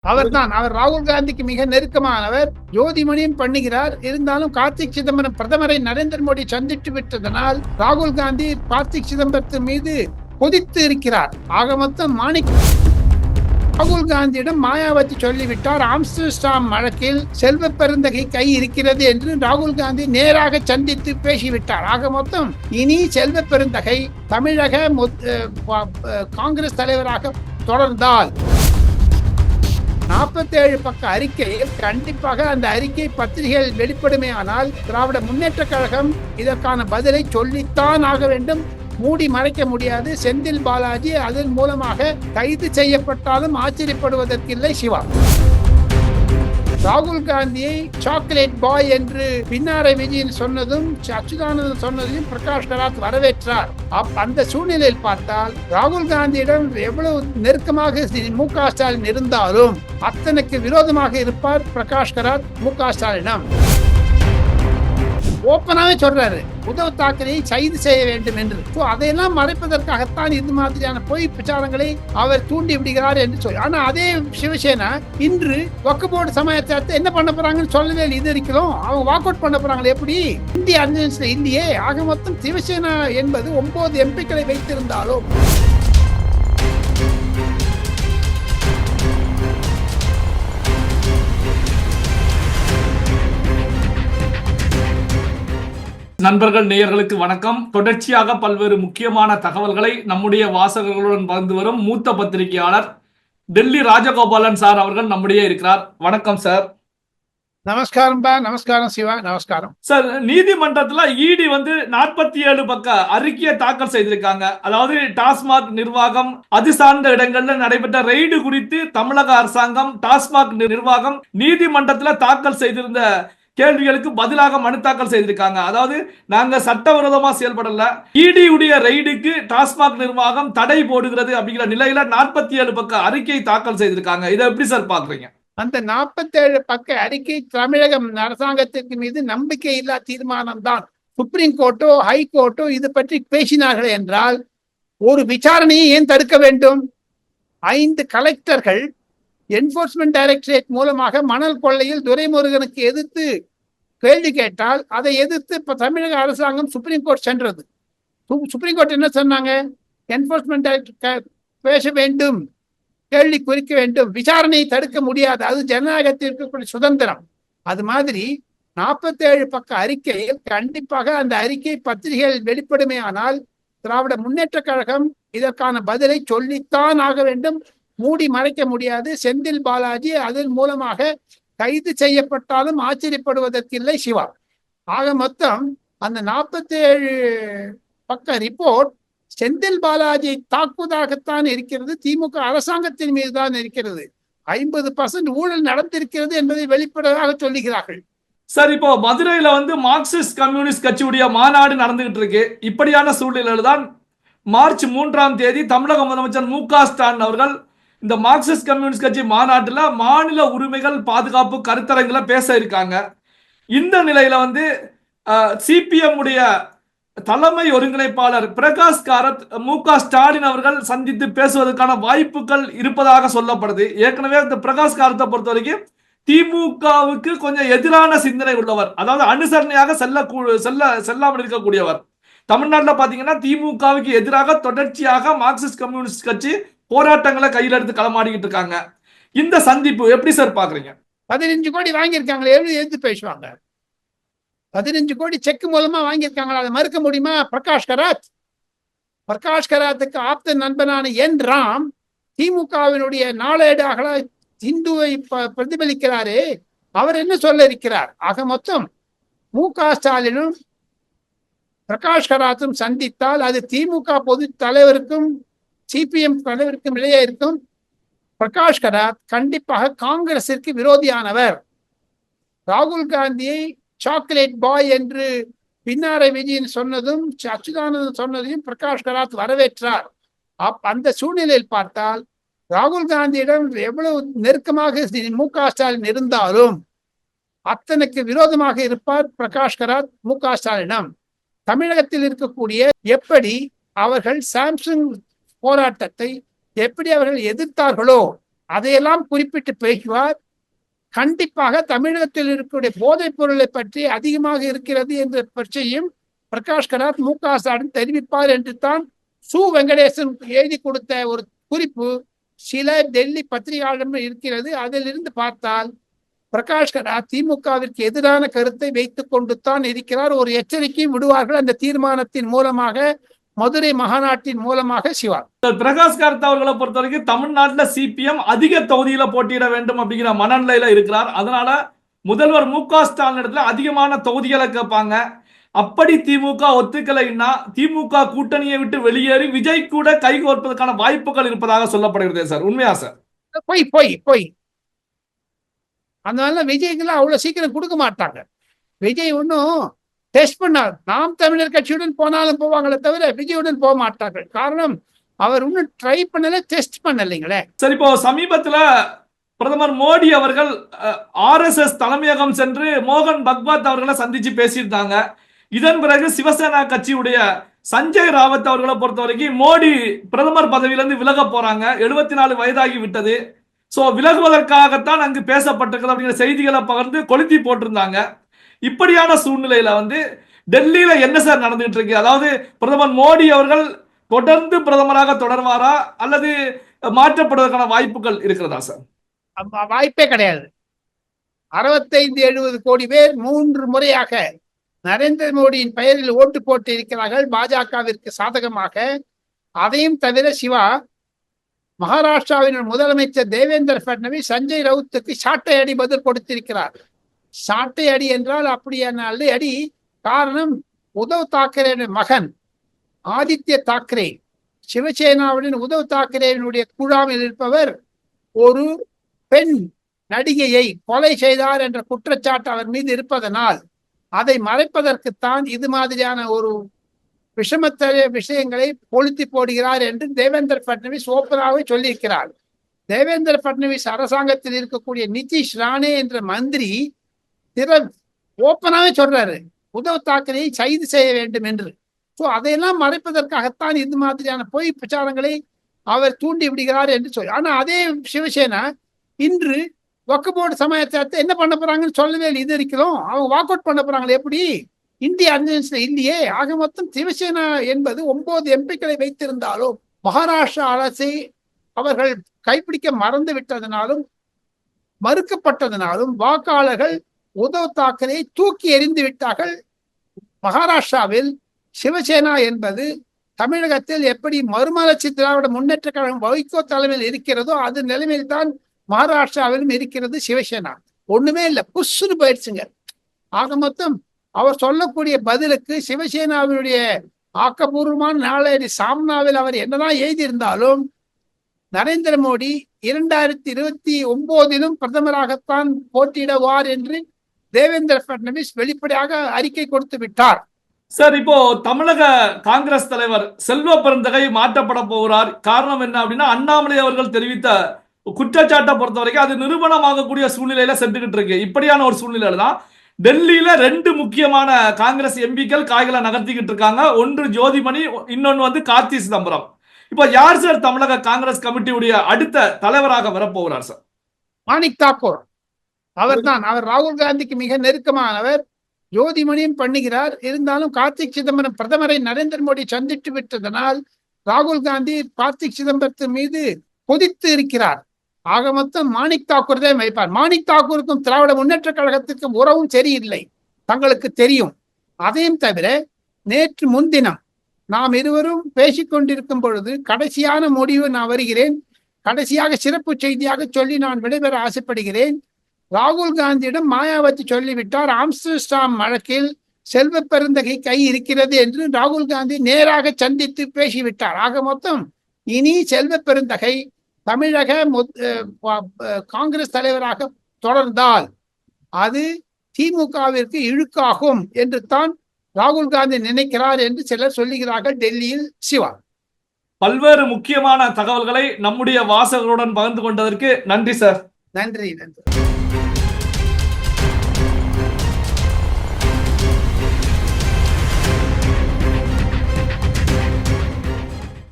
அவர் ராகுல் காந்திக்கு மிக நெருக்கமானவர். ஜோதிமணியும் பண்ணுகிறார். இருந்தாலும் கார்த்திக் சிதம்பரம் பிரதமரை நரேந்திர மோடி சந்தித்து விட்டதனால் ராகுல் காந்தி கார்த்திக் சிதம்பரத்தின் மீது கொதித்து இருக்கிறார். ஆக மொத்தம் ராகுல் காந்தியிடம் மாயாவதி சொல்லிவிட்டார், ஆம்ஸ்டர்டாம் வழக்கில் செல்வ பெருந்தகை கை இருக்கிறது என்று ராகுல் காந்தி நேராக சந்தித்து பேசிவிட்டார். ஆக மொத்தம் இனி செல்வ பெருந்தகை தமிழக காங்கிரஸ் தலைவராக தொடர்ந்தால் 47 பக்க அறிக்கையில் கண்டிப்பாக அந்த அறிக்கை பத்திரிகைகள் வெளிப்படுமே. ஆனால் திராவிட முன்னேற்ற கழகம் இதற்கான பதிலை சொல்லித்தான் ஆக வேண்டும். மூடி மறைக்க முடியாது. செந்தில் பாலாஜி அதன் மூலமாக கைது செய்யப்பட்டாலும் ஆச்சரியப்படுவதற்கில்லை. சிவா ராகுல் காந்தியை சாக்லேட் பாய் என்று பின்னாரை விஜயன் சொன்னதும் அச்சுதானந்தன் சொன்னதையும் பிரகாஷ் கராத் வரவேற்றார். அந்த சூழ்நிலையில் பார்த்தால் ராகுல் காந்தியிடம் எவ்வளவு நெருக்கமாக மு.க. ஸ்டாலின் இருந்தாலும் அத்தனைக்கு விரோதமாக இருப்பார் பிரகாஷ் கராத் மு.க. ஸ்டாலினம். ஓப்பனாவே சொல்றாரு, உத்தவ் தாக்கரேயை கைது செய்ய வேண்டும் என்று. அதையெல்லாம் மறைப்பதற்காகத்தான் இது மாதிரியான பொய் பிரச்சாரங்களை அவர் தூண்டி விடுகிறார் என்று சொல்லி. ஆனா அதே சிவசேனா இன்று வக்ஃப் போர்டு சமயத்தை என்ன பண்ண போறாங்கன்னு சொல்லவே இது இருக்கிறோம். அவங்க வாக் அவுட் பண்ண போறாங்க. எப்படி இந்திய அர்ஜென்சில இல்லையே. ஆக மொத்தம் சிவசேனா என்பது 9 எம்பிக்களை வைத்திருந்தாலும் நண்பர்கள் நேயர்களுக்கு வணக்கம். தொடர்ச்சியாக பல்வேறு முக்கியமான தகவல்களை நம்முடைய வாசகர்களுடன் பகிர்ந்து வரும் மூத்த பத்திரிகையாளர் டெல்லி ராஜகோபாலன் சார் அவர்கள் நம்முடைய இருக்கிறார். வணக்கம் சார். நமஸ்காரம் பா. நமஸ்காரம் சிவா. நமஸ்காரம் சார். நீதிமன்றத்துல இடி 47 பக்க அறிக்கையை தாக்கல் செய்திருக்காங்க. அதாவது டாஸ்மாக் நிர்வாகம் அது சார்ந்த இடங்கள்ல நடைபெற்ற ரெய்டு குறித்து தமிழக அரசாங்கம் டாஸ்மாக் நிர்வாகம் நீதிமன்றத்துல தாக்கல் செய்திருந்த கேள்விகளுக்கு பதிலாக மனு தாக்கல் செய்திருக்காங்க. அதாவது நாங்க சட்டவிரோதமா செயல்படல, இடி உடைய ரெய்டுக்கு டாஸ்மாக் நிர்வாகம் தடை போடுகிறது அப்படிங்கிற நிலையில 47 பக்க அறிக்கை தாக்கல் செய்திருக்காங்க. இதை எப்படி சார் பாக்குறீங்க? அந்த 47 பக்க அறிக்கை தமிழக அரசாங்கத்திற்கு மீது நம்பிக்கை இல்லா தீர்மானம் தான். சுப்ரீம் கோர்ட்டோ ஹை கோர்ட்டோ இது பற்றி பேசினார்கள் என்றால் ஒரு விசாரணையை ஏன் தடுக்க வேண்டும்? 5 கலெக்டர்கள் என்போர்ஸ்மெண்ட் டைரக்டரேட் மூலமாக மணல் கொள்ளையில் துரைமுருகனுக்கு எதிர்த்து கேள்வி கேட்டால் அதை எதிர்த்து இப்ப தமிழக அரசாங்கம் சுப்ரீம் கோர்ட் சென்றது. சுப்ரீம் கோர்ட் என்ன சொன்னாங்க? என்போர்ஸ்மெண்ட் டைரக்டர் பேச வேண்டும், கேள்வி குறிக்க வேண்டும், விசாரணையை தடுக்க முடியாது. அது ஜனநாயகத்திற்கு சுதந்திரம். அது மாதிரி 47 பக்க அறிக்கையில் கண்டிப்பாக அந்த அறிக்கை பத்திரிகைகள் வெளிப்படுமே. ஆனால் திராவிட முன்னேற்ற கழகம் இதற்கான பதிலை சொல்லித்தான் ஆக வேண்டும். மூடி மறைக்க முடியாது. செந்தில் பாலாஜி அதன் மூலமாக கைது செய்யப்பட்டாலும் ஆச்சரியப்படுவதற்கில்லை. சிவா ஆக மொத்தம் அந்த 47 பக்க ரிப்போர்ட் செந்தில் பாலாஜி தாக்குவதாகத்தான் இருக்கிறது. திமுக அரசாங்கத்தின் மீது தான் இருக்கிறது. 50% ஊழல் நடந்திருக்கிறது என்பதை வெளிப்படையாக சொல்லுகிறார்கள். சார், இப்போ மதுரையில மார்க்சிஸ்ட் கம்யூனிஸ்ட் கட்சியுடைய மாநாடு நடந்துகிட்டு இருக்கு. இப்படியான சூழ்நிலையில் தான் மார்ச் 3ஆம் தேதி தமிழக முதலமைச்சர் மு.க. ஸ்டாலின் அவர்கள் இந்த மார்க்சிஸ்ட் கம்யூனிஸ்ட் கட்சி மாநாட்டில் மாநில உரிமைகள் பாதுகாப்பு கருத்தரங்கில் பேச இருக்காங்க. இந்த நிலையில சிபிஎம் உடைய தலைமை ஒருங்கிணைப்பாளர் பிரகாஷ் காரத் மு.க. ஸ்டாலின் அவர்கள் சந்தித்து பேசுவதற்கான வாய்ப்புகள் இருப்பதாக சொல்லப்படுது. ஏற்கனவே இந்த பிரகாஷ் காரத்தை பொறுத்த வரைக்கும் திமுகவுக்கு கொஞ்சம் எதிரான சிந்தனை உள்ளவர், அதாவது அனுசரணையாக செல்லாமல் இருக்கக்கூடியவர். தமிழ்நாட்டில் பாத்தீங்கன்னா திமுகவுக்கு எதிராக தொடர்ச்சியாக மார்க்சிஸ்ட் கம்யூனிஸ்ட் கட்சி போராட்டங்களை கையில் எடுத்து களமாடிக்கிட்டு இருக்காங்க. இந்த சந்திப்பு எப்படி சார் பாக்குறீங்க? 15 கோடி வாங்கியிருக்காங்களே, எதிர்த்து பேசுவாங்க. 15 கோடி செக் மூலமா வாங்கியிருக்காங்களா? அதை மறுக்க முடியுமா? பிரகாஷ் கராத்துக்கு ஆப்த நண்பனான என் ராம் திமுகவினுடைய நாளேடாக இந்துவை பிரதிபலிக்கிறாரே, அவர் என்ன சொல்ல இருக்கிறார்? ஆக மொத்தம் மு.க. ஸ்டாலினும் பிரகாஷ் கராத்தும் சந்தித்தால் அது திமுக பொது தலைவருக்கும் சிபிஎம் தலைவருக்கும் இடையே இருக்கும். பிரகாஷ் கராத் கண்டிப்பாக காங்கிரசிற்கு விரோதியானவர். ராகுல் காந்தியை சாக்லேட் பாய் என்று பின்னாரை விஜயன் சொன்னதும் அச்சுதானந்தன் சொன்னதையும் பிரகாஷ் கராத் வரவேற்றார். அந்த சூழ்நிலையில் பார்த்தால் ராகுல் காந்தியிடம் எவ்வளவு நெருக்கமாக மு.க. ஸ்டாலின் இருந்தாலும் அத்தனைக்கு விரோதமாக இருப்பார் பிரகாஷ் கராத் மு.க. ஸ்டாலினம். தமிழகத்தில் இருக்கக்கூடிய எப்படி அவர்கள் சாம்சங் போராட்டத்தை எப்படி அவர்கள் எதிர்த்தார்களோ அதையெல்லாம் குறிப்பிட்டு பேசுவார். கண்டிப்பாக தமிழகத்தில் இருக்கக்கூடிய போதைப் பொருளை பற்றி அதிகமாக இருக்கிறது என்ற பற்றியும் பிரகாஷ் கராத் மு.க. ஸ்டாலின் தெரிவிப்பார் என்று தான் சு. வெங்கடேசன் எழுதி கொடுத்த ஒரு குறிப்பு சில டெல்லி பத்திரிகையாளர்கள் இருக்கிறது. அதிலிருந்து பார்த்தால் பிரகாஷ் கராத் திமுகவிற்கு எதிரான கருத்தை வைத்துக் கொண்டு தான் இருக்கிறார். ஒரு எச்சரிக்கை விடுவார்கள் அந்த தீர்மானத்தின் மூலமாக, மதுரை மாநாட்டின் மூலமாக. சிவா, பிரகாஷ் காரத் அவர்களை பொறுத்த வரைக்கும் தமிழ்நாட்டில் சிபிஎம் அதிக தொகுதியில போட்டியிட வேண்டும் அப்படிங்கிற மனநிலையில இருக்கிறார். அதனால முதல்வர் மு.க. ஸ்டாலின் இடத்துல அதிகமான தொகுதிகளை கேட்பாங்க. அப்படி திமுக ஒத்துக்கலைன்னா திமுக கூட்டணியை விட்டு வெளியேறி விஜய் கூட கைகோர்ப்பதற்கான வாய்ப்புகள் இருப்பதாக சொல்லப்படுகிறது சார். உண்மையா சார்? போய் அதனால விஜய்க்கெல்லாம் அவ்வளவு சீக்கிரம் கொடுக்க மாட்டாங்க. விஜய் ஒன்னும் டெஸ்ட் பண்ணார். நாம் தமிழர் கட்சியுடன் போனாலும் போவாங்களே தவிர விஜயுடன் போக மாட்டார்கள். காரணம், அவர் இன்னும் ட்ரை பண்ணல, டெஸ்ட் பண்ணலைங்களே. சரி, இப்போ சமீபத்துல பிரதமர் மோடி அவர்கள் RSS தலைமையகம் சென்று மோகன் பக்வத் அவர்களை சந்திச்சு பேசியிருந்தாங்க. இதன் பிறகு சிவசேனா கட்சியுடைய சஞ்சய் ராவத் அவர்களை பொறுத்த வரைக்கும் மோடி பிரதமர் பதவியிலிருந்து விலக போறாங்க, 74 வயதாகி விட்டது, சோ விலகுவதற்காகத்தான் அங்கு பேசப்பட்டிருக்கிறது அப்படிங்கிற செய்திகளை பகிர்ந்து கொளுத்தி போட்டிருந்தாங்க. இப்படியான சூழ்நிலையில டெல்லியில என்ன சார் நடந்துட்டு இருக்கு? அதாவது பிரதமர் மோடி அவர்கள் தொடர்ந்து பிரதமராக தொடர்வாரா அல்லது மாற்றப்படுவதற்கான வாய்ப்புகள் இருக்கிறதா சார்? வாய்ப்பே கிடையாது. 65-70 கோடி பேர் 3 முறையாக நரேந்திர மோடியின் பெயரில் ஓட்டு போட்டு இருக்கிறார்கள் பாஜகவிற்கு சாதகமாக. அதையும் தவிர சிவா, மகாராஷ்டிராவின் முதலமைச்சர் தேவேந்திர பட்னவிஸ் சஞ்சய் ரவுத்துக்கு சாட்டை அடி பதில் கொடுத்திருக்கிறார். சாட்டை அடி என்றால் அப்படியான அடி. காரணம், உத்தவ் தாக்கரேவின் மகன் ஆதித்ய தாக்கரே, சிவசேனாவுடன் உத்தவ் தாக்கரேவினுடைய குழாமில் இருப்பவர், ஒரு பெண் நடிகையை கொலை செய்தார் என்ற குற்றச்சாட்டு அவர் மீது இருப்பதனால் அதை மறைப்பதற்குத்தான் இது மாதிரியான ஒரு விஷமத்தர விஷயங்களை கொளுத்தி போடுகிறார் என்று தேவேந்திர பட்னவிஸ் ஓப்பனாகவே சொல்லியிருக்கிறார். தேவேந்திர பட்னவிஸ் அரசாங்கத்தில் இருக்கக்கூடிய நிதிஷ் ராணே என்ற மந்திரி ஓப்பனாகவே சொல்றாரு உத்தவ் தாக்கரேயை கைது செய்ய வேண்டும் என்று. ஸோ அதையெல்லாம் மறைப்பதற்காகத்தான் இது மாதிரியான பொய் பிரச்சாரங்களை அவர் தூண்டி விடுகிறார் என்று சொல்லி. ஆனா அதே சிவசேனா இன்று வக்ஃப் போர்டு சமயத்தை என்ன பண்ண போறாங்கன்னு சொல்லவே இல்லை. இது இருக்கிறோம் அவங்க வாக் அவுட் பண்ண போறாங்களே, எப்படி? இந்திய அர்ஜென்சில இல்லையே. ஆக மொத்தம் சிவசேனா என்பது 9 எம்பிக்களை வைத்திருந்தாலும் மகாராஷ்டிரா அரசை அவர்கள் கைப்பிடிக்க மறந்து விட்டதனாலும் மறுக்கப்பட்டதனாலும் வாக்காளர்கள் உத்தவ் தாக்கரேயை தூக்கி எறிந்து விட்டார்கள். மகாராஷ்டிராவில் சிவசேனா என்பது தமிழகத்தில் எப்படி மறுமலர்ச்சி திராவிட முன்னேற்ற கழகம் வைகோ தலைமையில் இருக்கிறதோ அது நிலைமையில் தான் மகாராஷ்டிராவிலும் இருக்கிறது சிவசேனா. ஒண்ணுமே இல்லை, புஷ்னு போயிடுச்சுங்க. ஆக மொத்தம் அவர் சொல்லக்கூடிய பதிலுக்கு சிவசேனாவினுடைய ஆக்கப்பூர்வமான நாளேடு சாம்னாவில் அவர் என்னதான் எழுதியிருந்தாலும் நரேந்திர மோடி 2029 பிரதமராகத்தான் போட்டியிடுவார் என்று தேவேந்திர பட்னவிஸ் வெளிப்படையாக அறிக்கை கொடுத்து விட்டார். சார், இப்போ தமிழக காங்கிரஸ் தலைவர் செல்வ பெருந்தகை மாற்றப்பட போகிறார். காரணம் என்ன அப்படின்னா, அண்ணாமலை அவர்கள் தெரிவித்த குற்றச்சாட்டை பொறுத்த வரைக்கும் அது நிரூபணமாகக்கூடிய சூழ்நிலையில சென்றுகிட்டு இருக்கு. இப்படியான ஒரு சூழ்நிலையில தான் டெல்லியில 2 முக்கியமான காங்கிரஸ் எம்பிக்கள் காய்களை நகர்த்திக்கிட்டு இருக்காங்க. ஒன்று ஜோதிமணி, இன்னொன்னு கார்த்தி சிதம்பரம். இப்ப யார் சார் தமிழக காங்கிரஸ் கமிட்டியுடைய அடுத்த தலைவராக வரப்போகிறார் சார்? மாணிக் தாக்கூர் அவர்தான். அவர் ராகுல் காந்திக்கு மிக நெருக்கமானவர். ஜோதிமணியும் பண்ணுகிறார். இருந்தாலும் கார்த்திக் சிதம்பரம் பிரதமரை நரேந்திர மோடி சந்தித்து விட்டதனால் ராகுல் காந்தி கார்த்திக் சிதம்பரத்தின் மீது கொதித்து இருக்கிறார். ஆக மொத்தம் மாணிக் தாக்கூர் தான் வைப்பார். மாணிக் தாக்கூருக்கும் திராவிட முன்னேற்ற கழகத்திற்கும் உறவும் சரியில்லை, தங்களுக்கு தெரியும். அதையும் தவிர நேற்று முன்தினம் நாம் இருவரும் பேசிக்கொண்டிருக்கும் பொழுது கடைசியான முடிவு நான் வருகிறேன். கடைசியாக சிறப்பு செய்தியாக சொல்லி நான் விடைபெற ஆசைப்படுகிறேன். ராகுல் காந்தியிடம் மாயாவதி சொல்லிவிட்டார், ஆம்ஸ்டர்டாம் வழக்கில் செல்வ பெருந்தகை கை இருக்கிறது என்று ராகுல் காந்தி நேராக சந்தித்து பேசிவிட்டார். ஆக மொத்தம் இனி செல்வ பெருந்தகை தமிழக காங்கிரஸ் தலைவராக தொடர்ந்தால் அது திமுகவிற்கு இழுக்காகும் என்று தான் ராகுல் காந்தி நினைக்கிறார் என்று சிலர் சொல்லுகிறார்கள் டெல்லியில். சிவா, பல்வேறு முக்கியமான தகவல்களை நம்முடைய வாசகர்களுடன் பகிர்ந்து கொண்டதற்கு நன்றி சார். நன்றி.